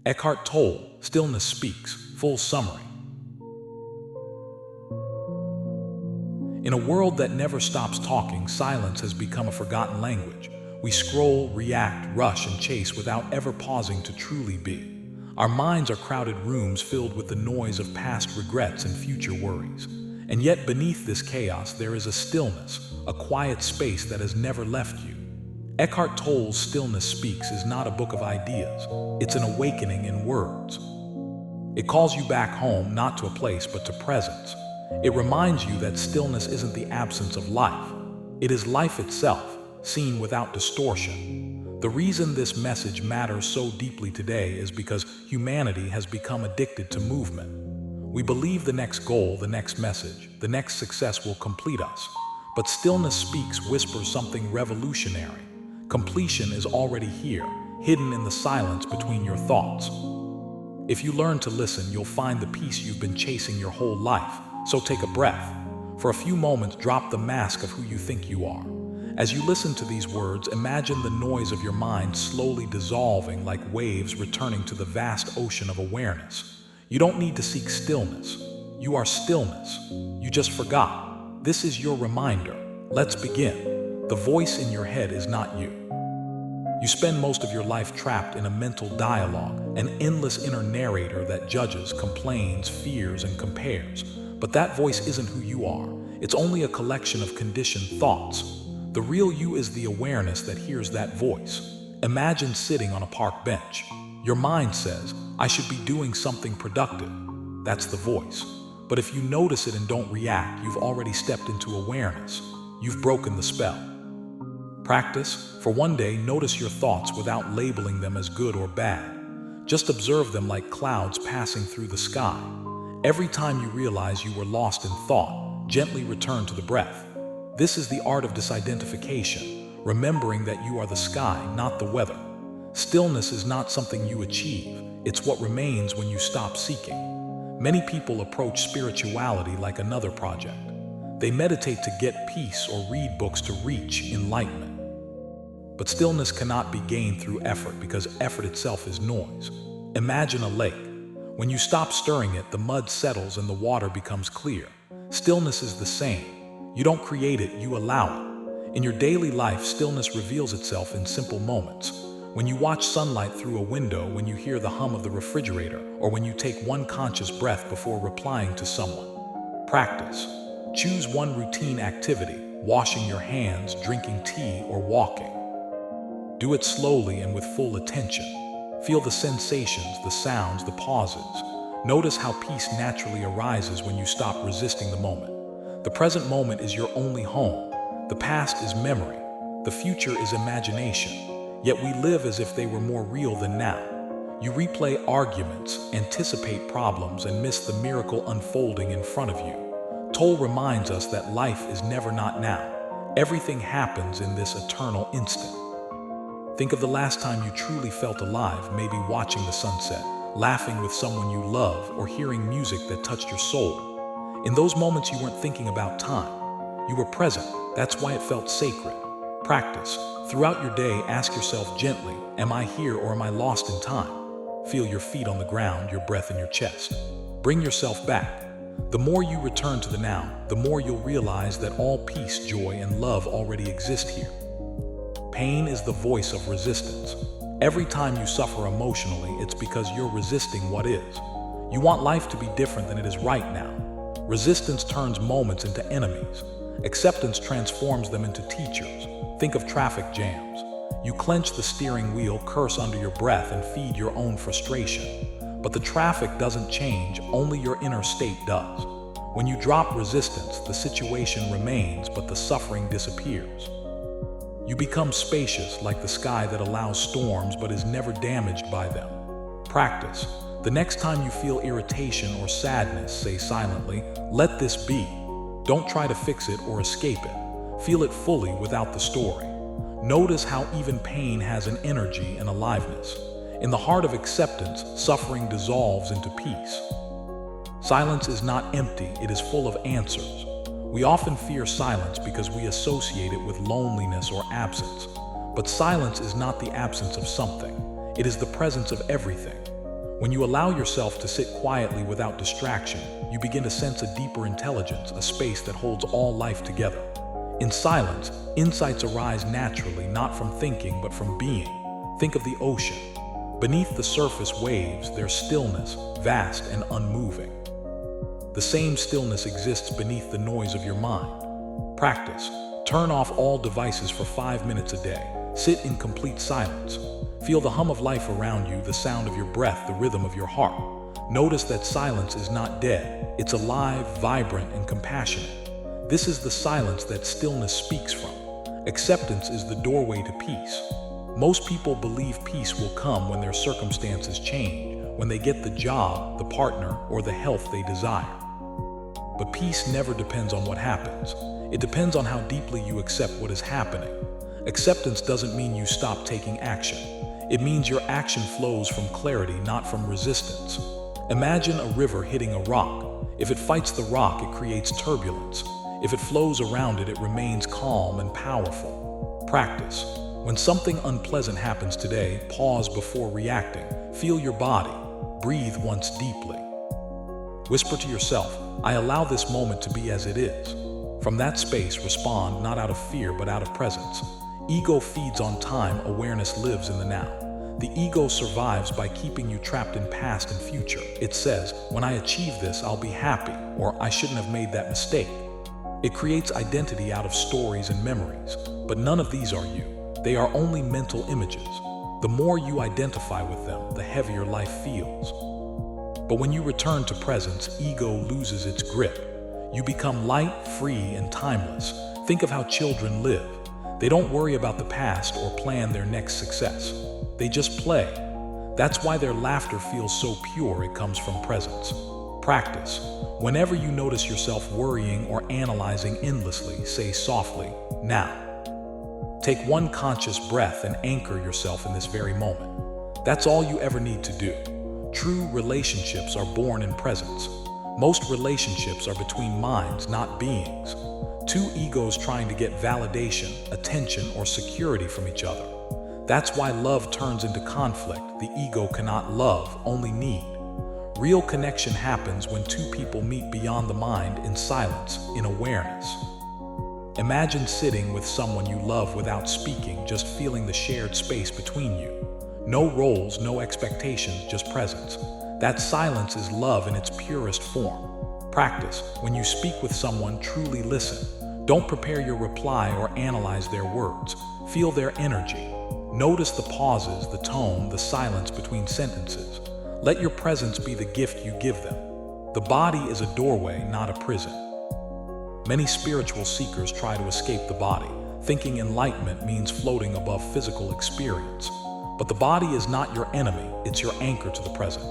Eckhart Tolle, Stillness Speaks, full summary. In a world that never stops talking, silence has become a forgotten language. We scroll, react, rush, and chase without ever pausing to truly be. Our minds are crowded rooms filled with the noise of past regrets and future worries. And yet beneath this chaos there is a stillness, a quiet space that has never left you. Eckhart Tolle's Stillness Speaks is not a book of ideas. It's an awakening in words. It calls you back home, not to a place, but to presence. It reminds you that stillness isn't the absence of life. It is life itself, seen without distortion. The reason this message matters so deeply today is because humanity has become addicted to movement. We believe the next goal, the next message, the next success will complete us. But Stillness Speaks whispers something revolutionary. Completion is already here, hidden in the silence between your thoughts. If you learn to listen, you'll find the peace you've been chasing your whole life. So take a breath. For a few moments, drop the mask of who you think you are. As you listen to these words, imagine the noise of your mind slowly dissolving like waves returning to the vast ocean of awareness. You don't need to seek stillness. You are stillness. You just forgot. This is your reminder. Let's begin. The voice in your head is not you. You spend most of your life trapped in a mental dialogue, an endless inner narrator that judges, complains, fears, and compares. But that voice isn't who you are. It's only a collection of conditioned thoughts. The real you is the awareness that hears that voice. Imagine sitting on a park bench. Your mind says, "I should be doing something productive." That's the voice. But if you notice it and don't react, you've already stepped into awareness. You've broken the spell. Practice. For one day, notice your thoughts without labeling them as good or bad. Just observe them like clouds passing through the sky. Every time you realize you were lost in thought, gently return to the breath. This is the art of disidentification, remembering that you are the sky, not the weather. Stillness is not something you achieve, it's what remains when you stop seeking. Many people approach spirituality like another project. They meditate to get peace or read books to reach enlightenment. But stillness cannot be gained through effort because effort itself is noise. Imagine a lake. When you stop stirring it, the mud settles and the water becomes clear. Stillness is the same. You don't create it, you allow it. In your daily life, stillness reveals itself in simple moments. When you watch sunlight through a window, when you hear the hum of the refrigerator, or when you take one conscious breath before replying to someone. Practice. Choose one routine activity, washing your hands, drinking tea, or walking. Do it slowly and with full attention. Feel the sensations, the sounds, the pauses. Notice how peace naturally arises when you stop resisting the moment. The present moment is your only home. The past is memory. The future is imagination. Yet we live as if they were more real than now. You replay arguments, anticipate problems, and miss the miracle unfolding in front of you. Tolle reminds us that life is never not now. Everything happens in this eternal instant. Think of the last time you truly felt alive, maybe watching the sunset, laughing with someone you love, or hearing music that touched your soul. In those moments you weren't thinking about time. You were present. That's why it felt sacred. Practice. Throughout your day, ask yourself gently, am I here or am I lost in time? Feel your feet on the ground, your breath in your chest. Bring yourself back. The more you return to the now, the more you'll realize that all peace, joy, and love already exist here. Pain is the voice of resistance. Every time you suffer emotionally, it's because you're resisting what is. You want life to be different than it is right now. Resistance turns moments into enemies. Acceptance transforms them into teachers. Think of traffic jams. You clench the steering wheel, curse under your breath, and feed your own frustration. But the traffic doesn't change, only your inner state does. When you drop resistance, the situation remains, but the suffering disappears. You become spacious, like the sky that allows storms but is never damaged by them. Practice. The next time you feel irritation or sadness, say silently, "Let this be." Don't try to fix it or escape it. Feel it fully without the story. Notice how even pain has an energy and aliveness. In the heart of acceptance, suffering dissolves into peace. Silence is not empty, it is full of answers. We often fear silence because we associate it with loneliness or absence. But silence is not the absence of something. It is the presence of everything. When you allow yourself to sit quietly without distraction, you begin to sense a deeper intelligence, a space that holds all life together. In silence, insights arise naturally, not from thinking, but from being. Think of the ocean. Beneath the surface waves, there's stillness, vast and unmoving. The same stillness exists beneath the noise of your mind. Practice. Turn off all devices for 5 minutes a day. Sit in complete silence. Feel the hum of life around you, the sound of your breath, the rhythm of your heart. Notice that silence is not dead. It's alive, vibrant, and compassionate. This is the silence that stillness speaks from. Acceptance is the doorway to peace. Most people believe peace will come when their circumstances change, when they get the job, the partner, or the health they desire. But peace never depends on what happens. It depends on how deeply you accept what is happening. Acceptance doesn't mean you stop taking action. It means your action flows from clarity, not from resistance. Imagine a river hitting a rock. If it fights the rock, it creates turbulence. If it flows around it, it remains calm and powerful. Practice. When something unpleasant happens today, pause before reacting. Feel your body. Breathe once deeply. Whisper to yourself, I allow this moment to be as it is. From that space, respond not out of fear, but out of presence. Ego feeds on time, awareness lives in the now. The ego survives by keeping you trapped in past and future. It says, when I achieve this, I'll be happy, or I shouldn't have made that mistake. It creates identity out of stories and memories, but none of these are you. They are only mental images. The more you identify with them, the heavier life feels. But when you return to presence, ego loses its grip. You become light, free, and timeless. Think of how children live. They don't worry about the past or plan their next success. They just play. That's why their laughter feels so pure. It comes from presence. Practice. Whenever you notice yourself worrying or analyzing endlessly, say softly, now. Take one conscious breath and anchor yourself in this very moment. That's all you ever need to do. True relationships are born in presence. Most relationships are between minds, not beings. Two egos trying to get validation, attention, or security from each other. That's why love turns into conflict. The ego cannot love, only need. Real connection happens when two people meet beyond the mind, in silence, in awareness. Imagine sitting with someone you love without speaking, just feeling the shared space between you. No roles, no expectations, just presence. That silence is love in its purest form. Practice. When you speak with someone, truly listen. Don't prepare your reply or analyze their words. Feel their energy. Notice the pauses, the tone, the silence between sentences. Let your presence be the gift you give them. The body is a doorway, not a prison. Many spiritual seekers try to escape the body, thinking enlightenment means floating above physical experience. But the body is not your enemy, it's your anchor to the present.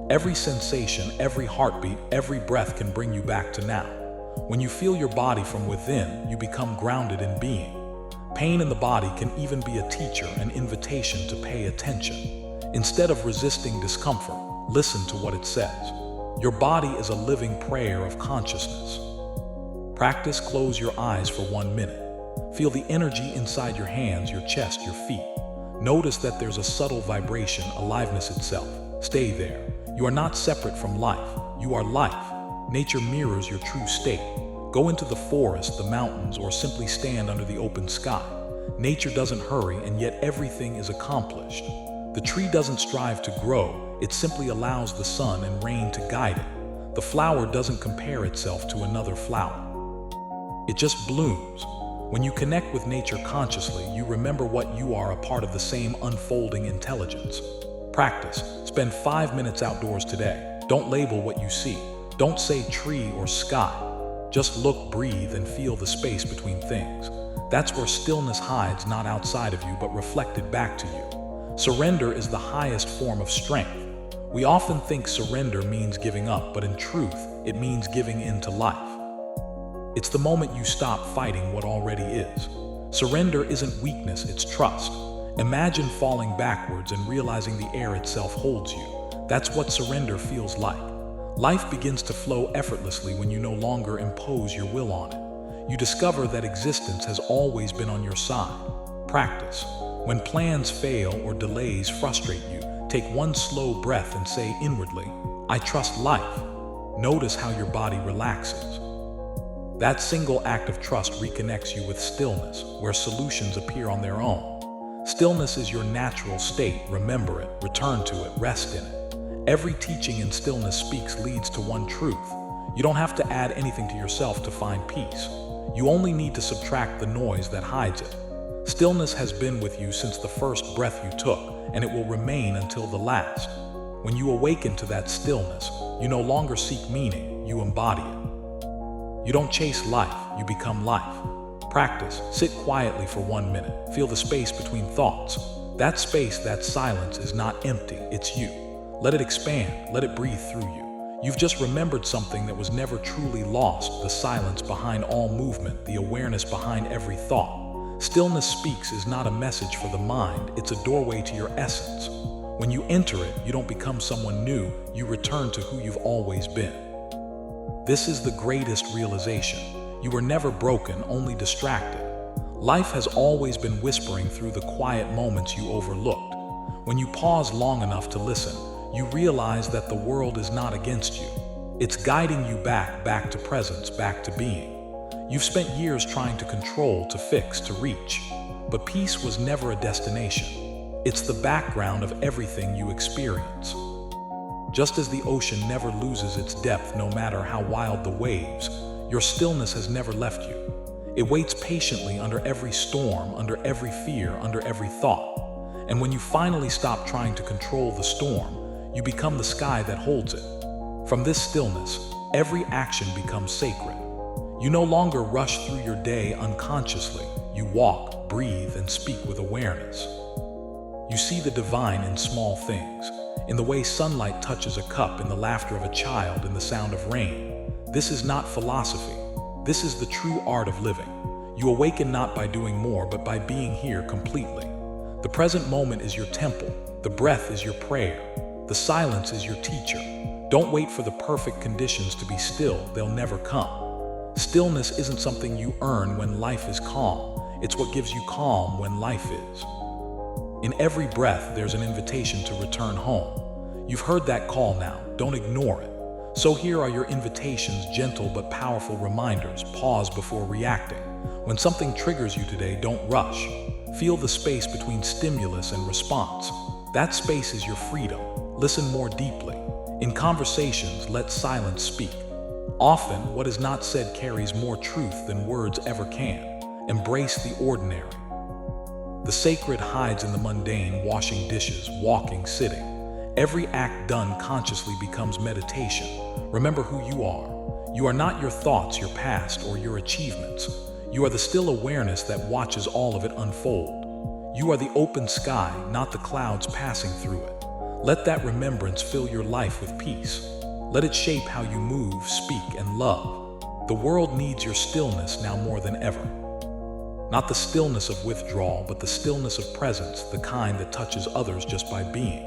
Every sensation, every heartbeat, every breath can bring you back to now. When you feel your body from within, you become grounded in being. Pain in the body can even be a teacher, an invitation to pay attention. Instead of resisting discomfort, listen to what it says. Your body is a living prayer of consciousness. Practice. Close your eyes for 1 minute. Feel the energy inside your hands, your chest, your feet. Notice that there's a subtle vibration, aliveness itself. Stay there. You are not separate from life. You are life. Nature mirrors your true state. Go into the forest, the mountains, or simply stand under the open sky. Nature doesn't hurry, and yet everything is accomplished. The tree doesn't strive to grow. It simply allows the sun and rain to guide it. The flower doesn't compare itself to another flower. It just blooms. When you connect with nature consciously, you remember what you are, a part of the same unfolding intelligence. Practice. Spend 5 minutes outdoors today. Don't label what you see. Don't say tree or sky. Just look, breathe, and feel the space between things. That's where stillness hides, not outside of you, but reflected back to you. Surrender is the highest form of strength. We often think surrender means giving up, but in truth, it means giving in to life. It's the moment you stop fighting what already is. Surrender isn't weakness, it's trust. Imagine falling backwards and realizing the air itself holds you. That's what surrender feels like. Life begins to flow effortlessly when you no longer impose your will on it. you discover that existence has always been on your side. Practice. When plans fail or delays frustrate you, take one slow breath and say inwardly, "I trust life." Notice how your body relaxes. That single act of trust reconnects you with stillness, where solutions appear on their own. Stillness is your natural state. Remember it, return to it, rest in it. Every teaching in Stillness Speaks leads to one truth. You don't have to add anything to yourself to find peace. You only need to subtract the noise that hides it. Stillness has been with you since the first breath you took, and it will remain until the last. When you awaken to that stillness, you no longer seek meaning, you embody it. You don't chase life, you become life. Practice. Sit quietly for 1 minute. Feel the space between thoughts. That space, that silence, is not empty, it's you. Let it expand, let it breathe through you. You've just remembered something that was never truly lost, the silence behind all movement, the awareness behind every thought. Stillness Speaks is not a message for the mind, it's a doorway to your essence. When you enter it, you don't become someone new, you return to who you've always been. This is the greatest realization. You were never broken, only distracted. Life has always been whispering through the quiet moments you overlooked. When you pause long enough to listen, you realize that the world is not against you. It's guiding you back to presence, back to being. You've spent years trying to control, to fix, to reach. But peace was never a destination. It's the background of everything you experience. Just as the ocean never loses its depth no matter how wild the waves, your stillness has never left you. It waits patiently under every storm, under every fear, under every thought. And when you finally stop trying to control the storm, you become the sky that holds it. From this stillness, every action becomes sacred. You no longer rush through your day unconsciously. You walk, breathe, and speak with awareness. You see the divine in small things, in the way sunlight touches a cup, in the laughter of a child, in the sound of rain. This is not philosophy. This is the true art of living. You awaken not by doing more, but by being here completely. The present moment is your temple. The breath is your prayer. The silence is your teacher. Don't wait for the perfect conditions to be still. They'll never come. Stillness isn't something you earn when life is calm. It's what gives you calm when life is. In every breath, there's an invitation to return home. You've heard that call now. Don't ignore it. So here are your invitations, gentle but powerful reminders. Pause before reacting. When something triggers you today, don't rush. Feel the space between stimulus and response. That space is your freedom. Listen more deeply. In conversations, let silence speak. Often, what is not said carries more truth than words ever can. Embrace the ordinary. The sacred hides in the mundane, washing dishes, walking, sitting. Every act done consciously becomes meditation. Remember who you are. You are not your thoughts, your past, or your achievements. You are the still awareness that watches all of it unfold. You are the open sky, not the clouds passing through it. Let that remembrance fill your life with peace. Let it shape how you move, speak, and love. The world needs your stillness now more than ever. Not the stillness of withdrawal, but the stillness of presence, the kind that touches others just by being.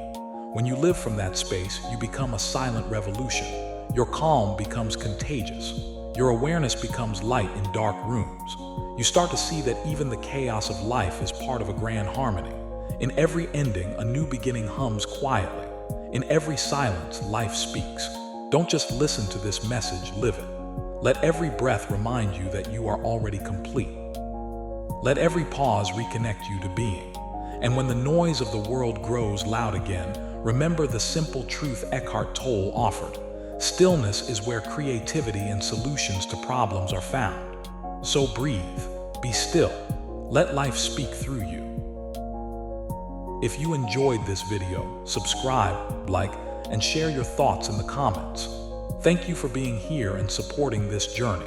When you live from that space, you become a silent revolution. Your calm becomes contagious. Your awareness becomes light in dark rooms. You start to see that even the chaos of life is part of a grand harmony. In every ending, a new beginning hums quietly. In every silence, life speaks. Don't just listen to this message, live it. Let every breath remind you that you are already complete. Let every pause reconnect you to being. And when the noise of the world grows loud again, remember the simple truth Eckhart Tolle offered. Stillness is where creativity and solutions to problems are found. So breathe, be still, let life speak through you. If you enjoyed this video, subscribe, like, and share your thoughts in the comments. Thank you for being here and supporting this journey.